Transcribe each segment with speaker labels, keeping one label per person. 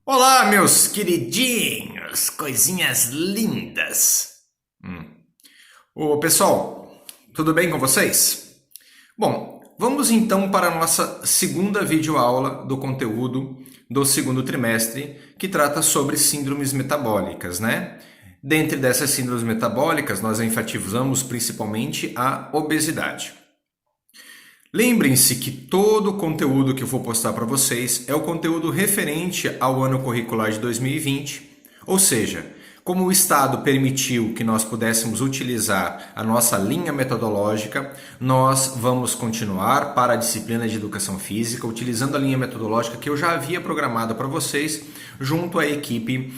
Speaker 1: Olá, meus queridinhos, coisinhas lindas. Ô, pessoal, tudo bem com vocês? Bom, vamos então para a nossa segunda videoaula do conteúdo do segundo trimestre, que trata sobre síndromes metabólicas, né? Dentre dessas síndromes metabólicas, nós enfatizamos principalmente a obesidade. Lembrem-se que todo o conteúdo que eu vou postar para vocês é o conteúdo referente ao ano curricular de 2020, ou seja, como o Estado permitiu que nós pudéssemos utilizar a nossa linha metodológica, nós vamos continuar para a disciplina de Educação Física, utilizando a linha metodológica que eu já havia programado para vocês, junto à equipe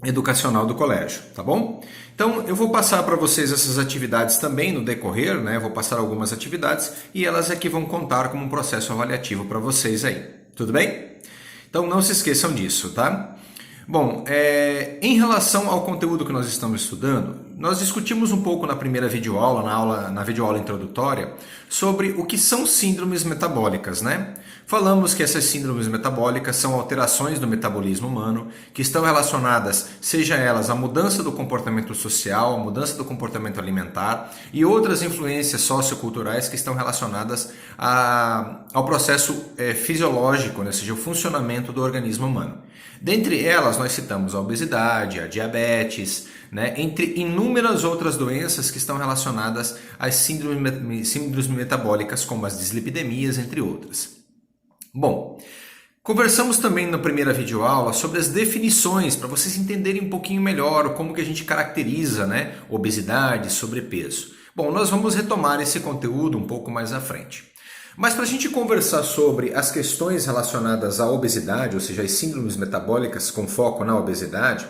Speaker 1: educacional do colégio, tá bom? Então eu vou passar para vocês essas atividades também no decorrer, né? Vou passar algumas atividades e elas aqui vão contar como um processo avaliativo para vocês aí, tudo bem? Então não se esqueçam disso, tá? Bom, em relação ao conteúdo que nós estamos estudando, nós discutimos um pouco na primeira videoaula, na videoaula introdutória, sobre o que são síndromes metabólicas, né? Falamos que essas síndromes metabólicas são alterações do metabolismo humano que estão relacionadas, seja elas a mudança do comportamento social, a mudança do comportamento alimentar e outras influências socioculturais que estão relacionadas ao processo fisiológico, né? Ou seja, o funcionamento do organismo humano. Dentre elas, nós citamos a obesidade, a diabetes, né, entre inúmeras outras doenças que estão relacionadas às síndromes metabólicas, como as dislipidemias, entre outras. Bom, conversamos também na primeira videoaula sobre as definições, para vocês entenderem um pouquinho melhor como que a gente caracteriza, né, obesidade, sobrepeso. Bom, nós vamos retomar esse conteúdo um pouco mais à frente. Mas para a gente conversar sobre as questões relacionadas à obesidade, ou seja, as síndromes metabólicas com foco na obesidade,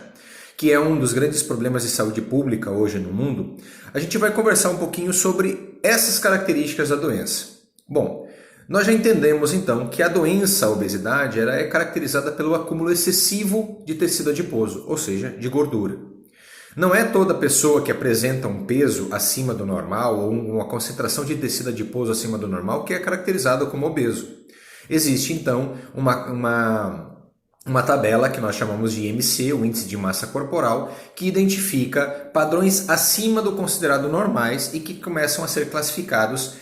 Speaker 1: que é um dos grandes problemas de saúde pública hoje no mundo, a gente vai conversar um pouquinho sobre essas características da doença. Bom, nós já entendemos então que a doença, a obesidade, ela é caracterizada pelo acúmulo excessivo de tecido adiposo, ou seja, de gordura. Não é toda pessoa que apresenta um peso acima do normal ou uma concentração de tecido adiposo acima do normal que é caracterizada como obeso. Existe então uma tabela que nós chamamos de IMC, o Índice de Massa Corporal, que identifica padrões acima do considerado normais e que começam a ser classificados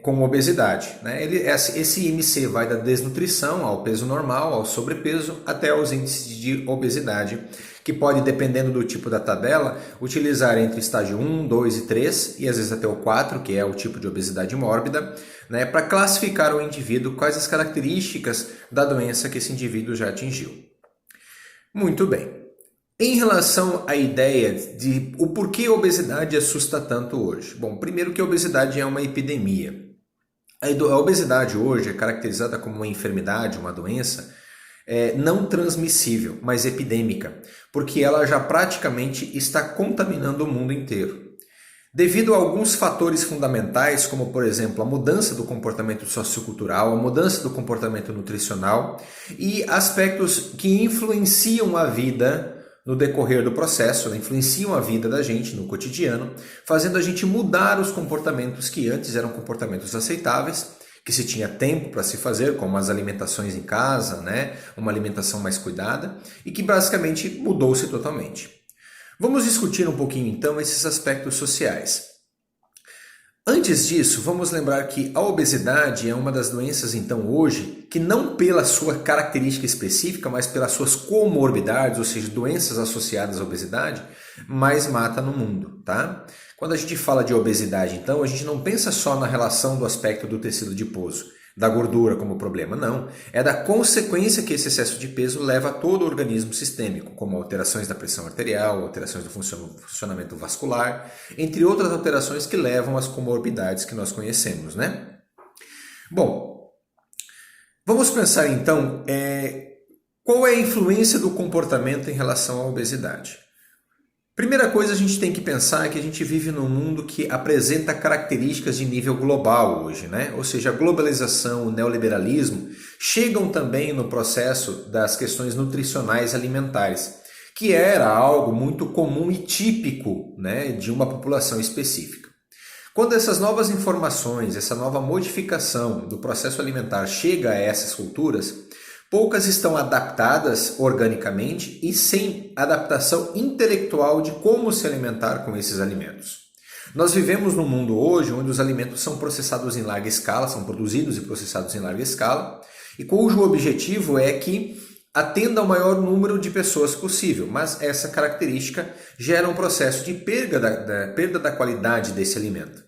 Speaker 1: como obesidade, né? Esse IMC vai da desnutrição ao peso normal, ao sobrepeso, até aos índices de obesidade, que pode, dependendo do tipo da tabela, utilizar entre estágio 1, 2 e 3, e às vezes até o 4, que é o tipo de obesidade mórbida, né, para classificar o indivíduo quais as características da doença que esse indivíduo já atingiu. Muito bem. Em relação à ideia de o porquê a obesidade assusta tanto hoje. Bom, primeiro que a obesidade é uma epidemia. A obesidade hoje é caracterizada como uma enfermidade, uma doença, não transmissível, mas epidêmica, porque ela já praticamente está contaminando o mundo inteiro. Devido a alguns fatores fundamentais, como por exemplo a mudança do comportamento sociocultural, a mudança do comportamento nutricional e aspectos que influenciam a vida no decorrer do processo, influenciam a vida da gente no cotidiano, fazendo a gente mudar os comportamentos que antes eram comportamentos aceitáveis, que se tinha tempo para se fazer, como as alimentações em casa, né? Uma alimentação mais cuidada, e que basicamente mudou-se totalmente. Vamos discutir um pouquinho então esses aspectos sociais. Antes disso, vamos lembrar que a obesidade é uma das doenças então hoje que não pela sua característica específica, mas pelas suas comorbidades, ou seja, doenças associadas à obesidade, mais mata no mundo, tá? Quando a gente fala de obesidade, então, a gente não pensa só na relação do aspecto do tecido adiposo, da gordura como problema, não. É da consequência que esse excesso de peso leva a todo o organismo sistêmico, como alterações da pressão arterial, alterações do funcionamento vascular, entre outras alterações que levam às comorbidades que nós conhecemos, né? Bom, vamos pensar então qual é a influência do comportamento em relação à obesidade. Primeira coisa a gente tem que pensar é que a gente vive num mundo que apresenta características de nível global hoje, né? Ou seja, a globalização, o neoliberalismo chegam também no processo das questões nutricionais alimentares, que era algo muito comum e típico, né, de uma população específica. Quando essas novas informações, essa nova modificação do processo alimentar chega a essas culturas, Poucas estão adaptadas organicamente e sem adaptação intelectual de como se alimentar com esses alimentos. Nós vivemos num mundo hoje onde os alimentos são processados em larga escala, são produzidos e processados em larga escala, e cujo objetivo é que atenda ao maior número de pessoas possível, mas essa característica gera um processo de perda da qualidade desse alimento,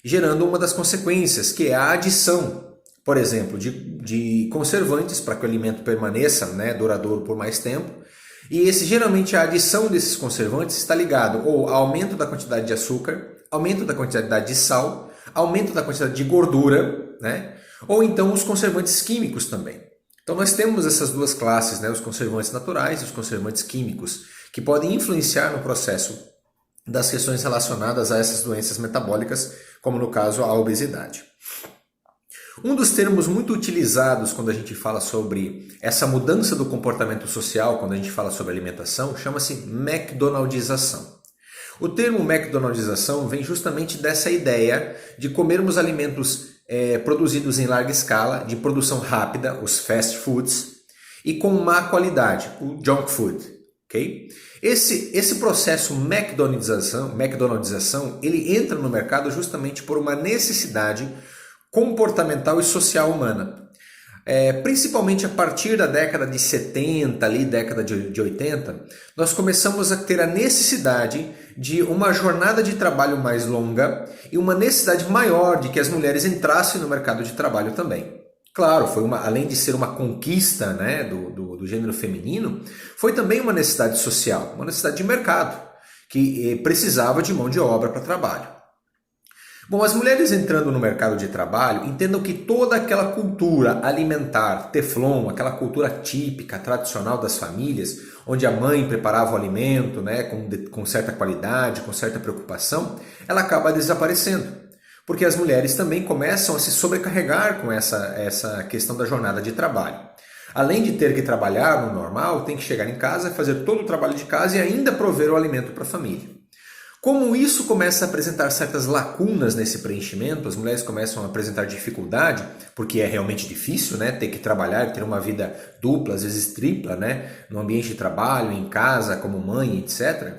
Speaker 1: gerando uma das consequências, que é a adição, por exemplo, de conservantes para que o alimento permaneça, duradouro por mais tempo. E geralmente a adição desses conservantes está ligado ou ao aumento da quantidade de açúcar, aumento da quantidade de sal, aumento da quantidade de gordura, ou então os conservantes químicos também. Então nós temos essas duas classes, os conservantes naturais e os conservantes químicos, que podem influenciar no processo das questões relacionadas a essas doenças metabólicas, como no caso a obesidade. Um dos termos muito utilizados quando a gente fala sobre essa mudança do comportamento social, quando a gente fala sobre alimentação, chama-se McDonaldização. O termo McDonaldização vem justamente dessa ideia de comermos alimentos produzidos em larga escala, de produção rápida, os fast foods, e com má qualidade, o junk food. Okay? Esse processo McDonaldização, ele entra no mercado justamente por uma necessidade comportamental e social humana. Principalmente a partir da década de 70, década de 80, nós começamos a ter a necessidade de uma jornada de trabalho mais longa e uma necessidade maior de que as mulheres entrassem no mercado de trabalho também. Claro, além de ser uma conquista do gênero feminino, foi também uma necessidade social, uma necessidade de mercado, que precisava de mão de obra para trabalho. Bom, as mulheres entrando no mercado de trabalho, entendam que toda aquela cultura alimentar, Teflon, aquela cultura típica, tradicional das famílias, onde a mãe preparava o alimento com certa qualidade, com certa preocupação, ela acaba desaparecendo. Porque as mulheres também começam a se sobrecarregar com essa questão da jornada de trabalho. Além de ter que trabalhar no normal, tem que chegar em casa, fazer todo o trabalho de casa e ainda prover o alimento para a família. Como isso começa a apresentar certas lacunas nesse preenchimento, as mulheres começam a apresentar dificuldade, porque é realmente difícil, ter que trabalhar, ter uma vida dupla, às vezes tripla, no ambiente de trabalho, em casa, como mãe, etc.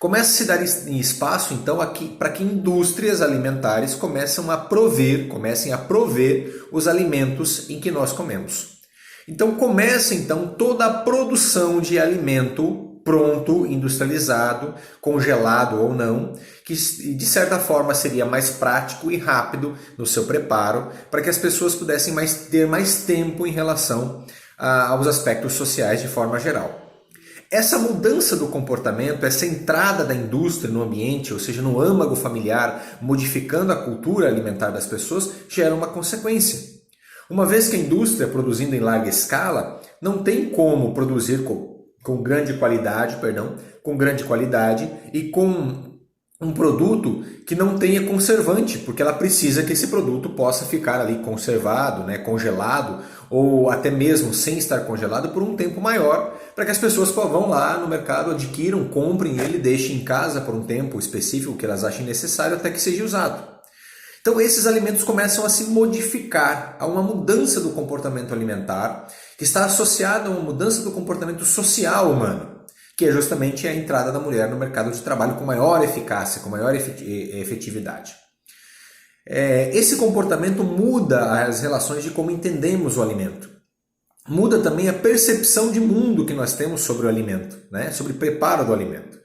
Speaker 1: Começa a se dar espaço, então, para que indústrias alimentares comecem a prover os alimentos em que nós comemos. Então, começa toda a produção de alimento pronto, industrializado, congelado ou não, que de certa forma seria mais prático e rápido no seu preparo, para que as pessoas pudessem ter mais tempo em relação aos aspectos sociais de forma geral. Essa mudança do comportamento, essa entrada da indústria no ambiente, ou seja, no âmago familiar, modificando a cultura alimentar das pessoas, gera uma consequência. Uma vez que a indústria produzindo em larga escala não tem como produzir com grande qualidade e com um produto que não tenha conservante, porque ela precisa que esse produto possa ficar ali conservado, congelado, ou até mesmo sem estar congelado por um tempo maior, para que as pessoas vão lá no mercado, adquiram, comprem ele, deixem em casa por um tempo específico que elas achem necessário até que seja usado. Então esses alimentos começam a se modificar, a uma mudança do comportamento alimentar, que está associada a uma mudança do comportamento social humano, que é justamente a entrada da mulher no mercado de trabalho com maior eficácia, com maior efetividade. Esse comportamento muda as relações de como entendemos o alimento. Muda também a percepção de mundo que nós temos sobre o alimento, sobre o preparo do alimento.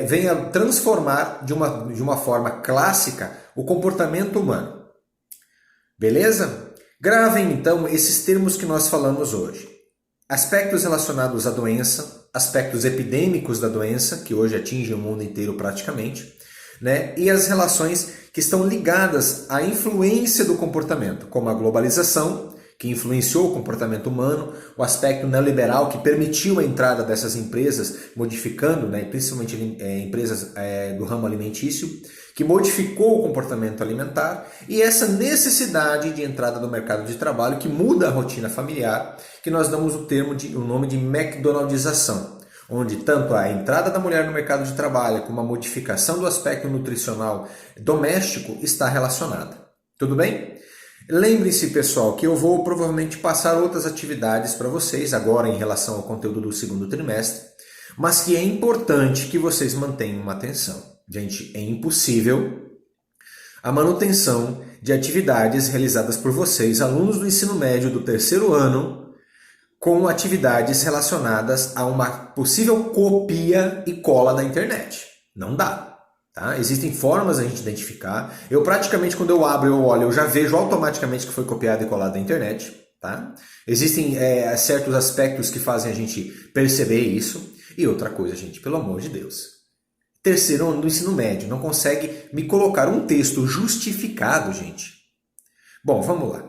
Speaker 1: Vem a transformar de uma forma clássica o comportamento humano. Beleza? Gravem então esses termos que nós falamos hoje. Aspectos relacionados à doença, aspectos epidêmicos da doença, que hoje atingem o mundo inteiro praticamente, e as relações que estão ligadas à influência do comportamento, como a globalização, que influenciou o comportamento humano, o aspecto neoliberal que permitiu a entrada dessas empresas, modificando, principalmente empresas do ramo alimentício, que modificou o comportamento alimentar, e essa necessidade de entrada no mercado de trabalho que muda a rotina familiar, que nós damos o nome de McDonaldização, onde tanto a entrada da mulher no mercado de trabalho como a modificação do aspecto nutricional doméstico está relacionada. Tudo bem? Lembre-se, pessoal, que eu vou provavelmente passar outras atividades para vocês agora em relação ao conteúdo do segundo trimestre, mas que é importante que vocês mantenham uma atenção. Gente, é impossível a manutenção de atividades realizadas por vocês, alunos do ensino médio do terceiro ano, com atividades relacionadas a uma possível copia e cola da internet. Não dá. Tá? Existem formas a gente identificar. Eu praticamente, quando eu abro e eu olho, eu já vejo automaticamente que foi copiado e colado da internet. Tá? Existem certos aspectos que fazem a gente perceber isso. E outra coisa, gente, pelo amor de Deus. Terceiro ano do ensino médio, não consegue me colocar um texto justificado, gente. Bom, vamos lá.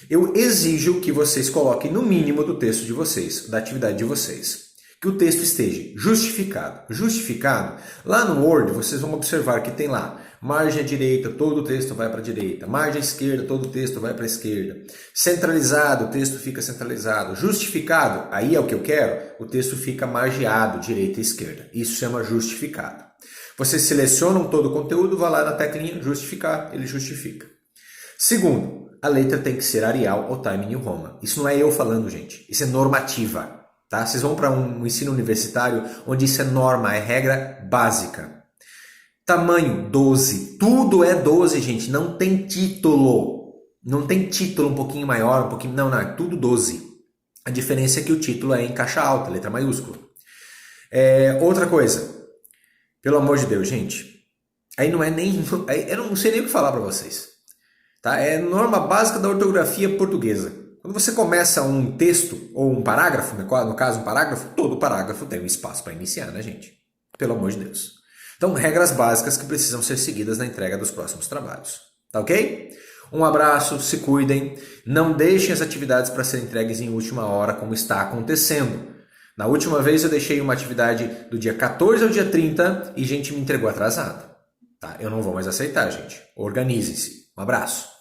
Speaker 1: Eu exijo que vocês coloquem no mínimo do texto de vocês, da atividade de vocês, que o texto esteja justificado. Justificado, lá no Word vocês vão observar que tem lá margem à direita, todo o texto vai para a direita, margem à esquerda, todo o texto vai para a esquerda. Centralizado, o texto fica centralizado. Justificado, aí é o que eu quero, o texto fica margeado, direita e esquerda. Isso chama justificado. Vocês selecionam todo o conteúdo, vai lá na teclinha justificar, ele justifica. Segundo, a letra tem que ser Arial ou Times New Roman. Isso não é eu falando, gente. Isso é normativa. Tá? Vocês vão para um ensino universitário onde isso é norma, é regra básica. Tamanho 12. Tudo é 12, gente. Não tem título. Não tem título um pouquinho maior, um pouquinho... Não, é tudo 12. A diferença é que o título é em caixa alta, letra maiúscula. Outra coisa. Pelo amor de Deus, gente. Aí não é nem... Eu não sei nem o que falar para vocês. Tá? É norma básica da ortografia portuguesa. Quando você começa um texto ou um parágrafo, no caso um parágrafo, todo parágrafo tem um espaço para iniciar, né, gente? Pelo amor de Deus. Então, regras básicas que precisam ser seguidas na entrega dos próximos trabalhos. Tá ok? Um abraço, se cuidem. Não deixem as atividades para serem entregues em última hora, como está acontecendo. Na última vez eu deixei uma atividade do dia 14 ao dia 30 e gente me entregou atrasado. Tá? Eu não vou mais aceitar, gente. Organizem-se. Um abraço.